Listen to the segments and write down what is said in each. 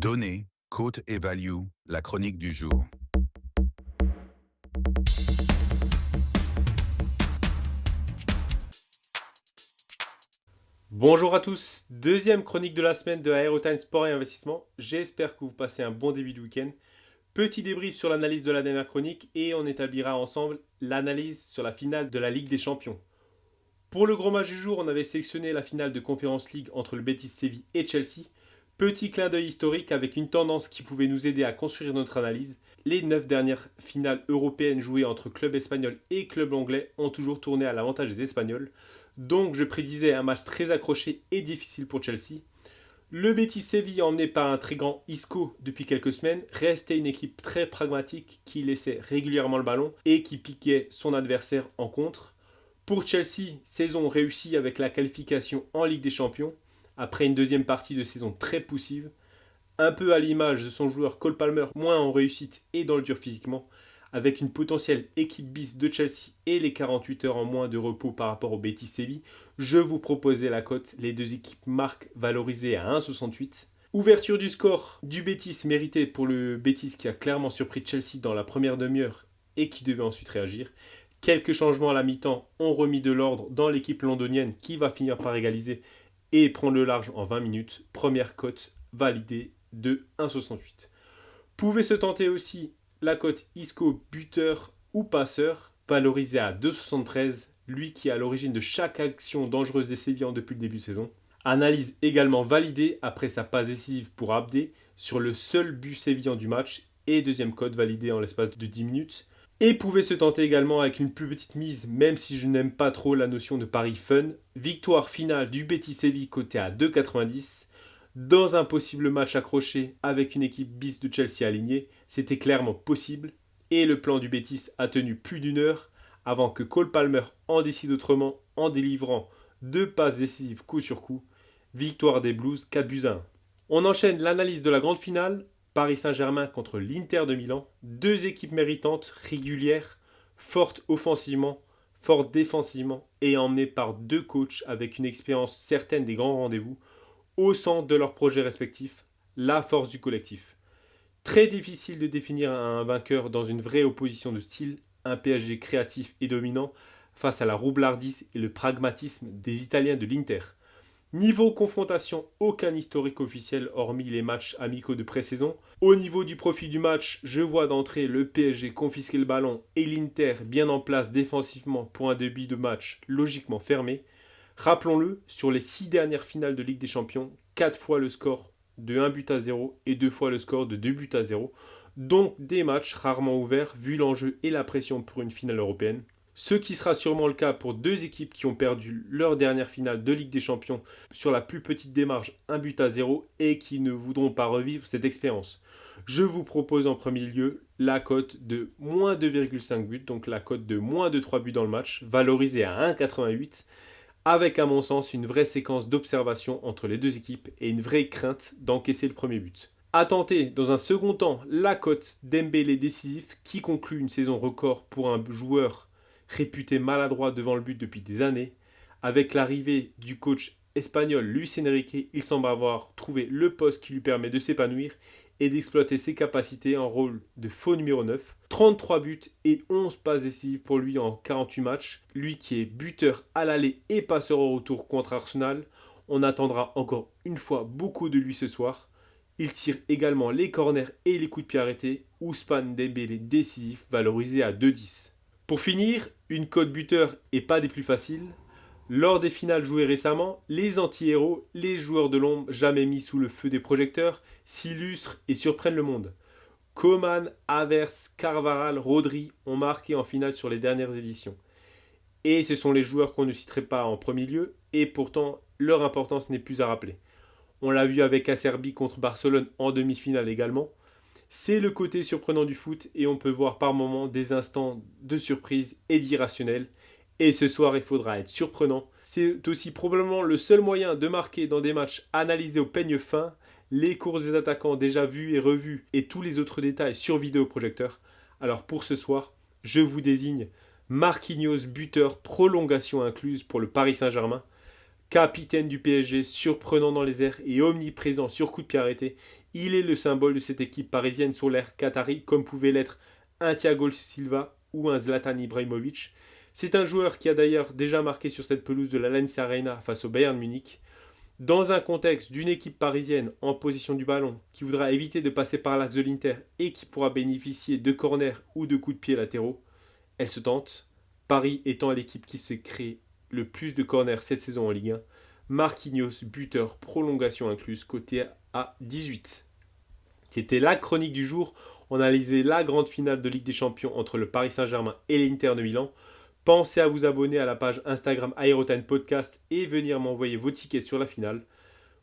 Données, cote et value, la chronique du jour. Bonjour à tous, deuxième chronique de la semaine de Aérotime Sport et Investissement. J'espère que vous passez un bon début de week-end. Petit débrief sur l'analyse de la dernière chronique et on établira ensemble l'analyse sur la finale de la Ligue des Champions. Pour le gros match du jour, on avait sélectionné la finale de Conference League entre le Betis Séville et Chelsea. Petit clin d'œil historique avec une tendance qui pouvait nous aider à construire notre analyse. Les 9 dernières finales européennes jouées entre clubs espagnols et clubs anglais ont toujours tourné à l'avantage des Espagnols. Donc je prédisais un match très accroché et difficile pour Chelsea. Le Betis Séville, emmené par un très grand Isco depuis quelques semaines, restait une équipe très pragmatique qui laissait régulièrement le ballon et qui piquait son adversaire en contre. Pour Chelsea, saison réussie avec la qualification en Ligue des Champions, après une deuxième partie de saison très poussive, un peu à l'image de son joueur Cole Palmer, moins en réussite et dans le dur physiquement, avec une potentielle équipe bis de Chelsea et les 48 heures en moins de repos par rapport au Betis Séville, je vous proposais la cote, les deux équipes marquent valorisées à 1,68. Ouverture du score du Betis méritée pour le Betis qui a clairement surpris Chelsea dans la première demi-heure et qui devait ensuite réagir. Quelques changements à la mi-temps ont remis de l'ordre dans l'équipe londonienne qui va finir par égaliser et prendre le large en 20 minutes. Première cote validée de 1,68. Pouvait se tenter aussi la cote Isco buteur ou passeur, valorisée à 2,73, lui qui est à l'origine de chaque action dangereuse des Sévillans depuis le début de saison. Analyse également validée après sa passe décisive pour Abdé sur le seul but sévillan du match et deuxième cote validée en l'espace de 10 minutes. Et pouvait se tenter également avec une plus petite mise, même si je n'aime pas trop la notion de pari fun. Victoire finale du Betis Séville côté à 2,90. Dans un possible match accroché avec une équipe bis de Chelsea alignée, c'était clairement possible. Et le plan du Betis a tenu plus d'une heure avant que Cole Palmer en décide autrement en délivrant deux passes décisives coup sur coup. Victoire des Blues 4 buts à 1. On enchaîne l'analyse de la grande finale. Paris Saint-Germain contre l'Inter de Milan. Deux équipes méritantes, régulières, fortes offensivement, fortes défensivement et emmenées par deux coachs avec une expérience certaine des grands rendez-vous au centre de leurs projets respectifs, la force du collectif. Très difficile de définir un vainqueur dans une vraie opposition de style, un PSG créatif et dominant face à la roublardise et le pragmatisme des Italiens de l'Inter. Niveau confrontation, aucun historique officiel hormis les matchs amicaux de pré-saison. Au niveau du profil du match, je vois d'entrée le PSG confisquer le ballon et l'Inter bien en place défensivement pour un début de match logiquement fermé. Rappelons-le, sur les 6 dernières finales de Ligue des Champions, 4 fois le score de 1 but à 0 et 2 fois le score de 2 buts à 0. Donc des matchs rarement ouverts vu l'enjeu et la pression pour une finale européenne. Ce qui sera sûrement le cas pour deux équipes qui ont perdu leur dernière finale de Ligue des Champions sur la plus petite démarche 1 but à 0 et qui ne voudront pas revivre cette expérience. Je vous propose en premier lieu la cote de moins 2,5 buts, donc la cote de moins de 3 buts dans le match, valorisée à 1,88, avec à mon sens une vraie séquence d'observation entre les deux équipes et une vraie crainte d'encaisser le premier but. À tenter, dans un second temps, la cote Dembélé décisif qui conclut une saison record pour un joueur réputé maladroit devant le but depuis des années. Avec l'arrivée du coach espagnol Luis Enrique, il semble avoir trouvé le poste qui lui permet de s'épanouir et d'exploiter ses capacités en rôle de faux numéro 9. 33 buts et 11 passes décisives pour lui en 48 matchs. Lui qui est buteur à l'aller et passeur au retour contre Arsenal. On attendra encore une fois beaucoup de lui ce soir. Il tire également les corners et les coups de pied arrêtés. Ousmane Dembélé décisif valorisé à 2,10. Pour finir, une cote buteur et pas des plus faciles. Lors des finales jouées récemment, les anti-héros, les joueurs de l'ombre jamais mis sous le feu des projecteurs, s'illustrent et surprennent le monde. Coman, Havertz, Carvajal, Rodri ont marqué en finale sur les dernières éditions. Et ce sont les joueurs qu'on ne citerait pas en premier lieu, et pourtant leur importance n'est plus à rappeler. On l'a vu avec Acerbi contre Barcelone en demi-finale également. C'est le côté surprenant du foot et on peut voir par moments des instants de surprise et d'irrationnel. Et ce soir, il faudra être surprenant. C'est aussi probablement le seul moyen de marquer dans des matchs analysés au peigne fin les courses des attaquants déjà vus et revus et tous les autres détails sur vidéoprojecteur. Alors pour ce soir, je vous désigne Marquinhos buteur prolongation incluse pour le Paris Saint-Germain. Capitaine du PSG, surprenant dans les airs et omniprésent sur coup de pied arrêté, il est le symbole de cette équipe parisienne sur l'air qatari comme pouvait l'être un Thiago Silva ou un Zlatan Ibrahimovic. C'est un joueur qui a d'ailleurs déjà marqué sur cette pelouse de l'Allianz Arena face au Bayern Munich. Dans un contexte d'une équipe parisienne en possession du ballon qui voudra éviter de passer par l'axe de l'Inter et qui pourra bénéficier de corners ou de coups de pied latéraux, elle se tente. Paris étant l'équipe qui se crée le plus de corners cette saison en Ligue 1. Marquinhos, buteur, prolongation incluse, coté à 18. C'était la chronique du jour. On a analysé la grande finale de Ligue des Champions entre le Paris Saint-Germain et l'Inter de Milan. Pensez à vous abonner à la page Instagram Aérotime Podcast et venir m'envoyer vos tickets sur la finale.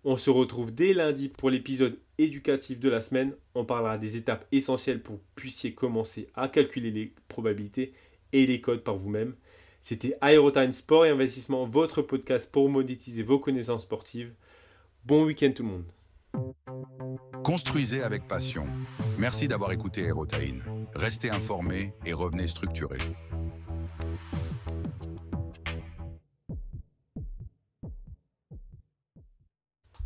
On se retrouve dès lundi pour l'épisode éducatif de la semaine. On parlera des étapes essentielles pour que vous puissiez commencer à calculer les probabilités et les codes par vous-même. C'était Aérotime Sport et Investissement, votre podcast pour monétiser vos connaissances sportives. Bon week-end tout le monde. Construisez avec passion. Merci d'avoir écouté Aérotaine. Restez informés et revenez structurés.